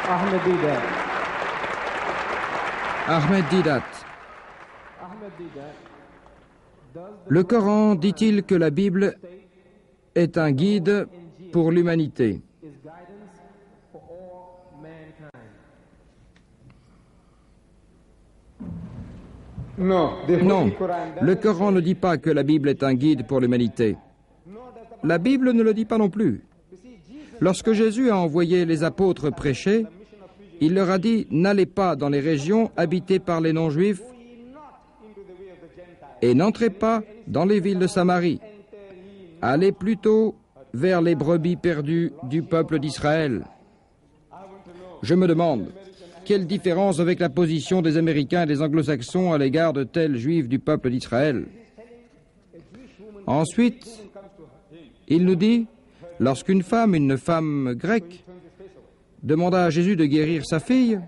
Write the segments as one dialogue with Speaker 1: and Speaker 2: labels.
Speaker 1: Ahmed Deedat.
Speaker 2: Ahmed Deedat. Le Coran dit-il que la Bible est un guide pour l'humanité? Non, le Coran ne dit pas que la Bible est un guide pour l'humanité. La Bible ne le dit pas non plus. Lorsque Jésus a envoyé les apôtres prêcher, il leur a dit « N'allez pas dans les régions habitées par les non-juifs et n'entrez pas dans les villes de Samarie. Allez plutôt vers les brebis perdues du peuple d'Israël. » Je me demande, quelle différence avec la position des Américains et des Anglo-Saxons à l'égard de tels Juifs du peuple d'Israël? Ensuite, il nous dit, lorsqu'une femme grecque, demanda à Jésus de guérir sa fille,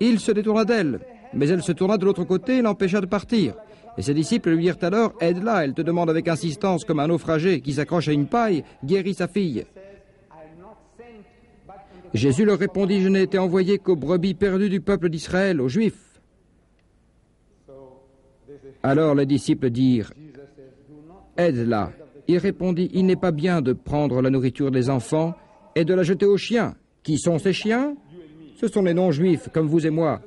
Speaker 2: il se détourna d'elle, mais elle se tourna de l'autre côté et l'empêcha de partir. Et ses disciples lui dirent alors, aide-la, elle te demande avec insistance comme un naufragé qui s'accroche à une paille, guéris sa fille. Jésus leur répondit, je n'ai été envoyé qu'aux brebis perdues du peuple d'Israël, aux Juifs. Alors les disciples dirent, aide-la. Il répondit, il n'est pas bien de prendre la nourriture des enfants et de la jeter aux chiens. Qui sont ces chiens? Ce sont les non-juifs, comme vous et moi.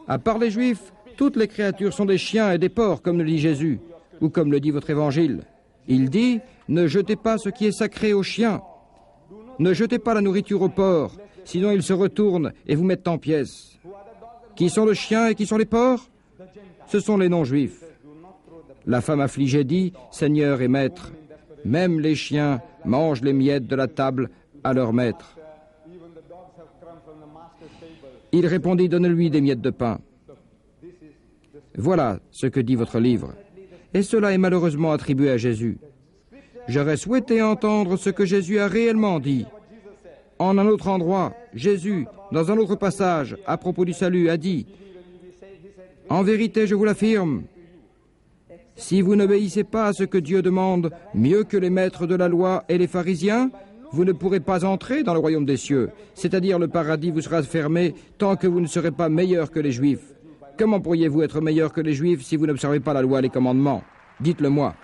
Speaker 2: À part les juifs, toutes les créatures sont des chiens et des porcs, comme le dit Jésus, ou comme le dit votre évangile. Il dit, ne jetez pas ce qui est sacré aux chiens. Ne jetez pas la nourriture aux porcs, sinon ils se retournent et vous mettent en pièces. Qui sont le chien et qui sont les porcs? Ce sont les non-juifs. La femme affligée dit, Seigneur et Maître, même les chiens mangent les miettes de la table à leur maître. Il répondit, donnez-lui des miettes de pain. Voilà ce que dit votre livre. Et cela est malheureusement attribué à Jésus. J'aurais souhaité entendre ce que Jésus a réellement dit. En un autre endroit, Jésus, dans un autre passage, à propos du salut, a dit, « En vérité, je vous l'affirme, si vous n'obéissez pas à ce que Dieu demande, mieux que les maîtres de la loi et les pharisiens, vous ne pourrez pas entrer dans le royaume des cieux, c'est-à-dire le paradis vous sera fermé tant que vous ne serez pas meilleurs que les Juifs. Comment pourriez-vous être meilleurs que les Juifs si vous n'observez pas la loi et les commandements? Dites-le moi. »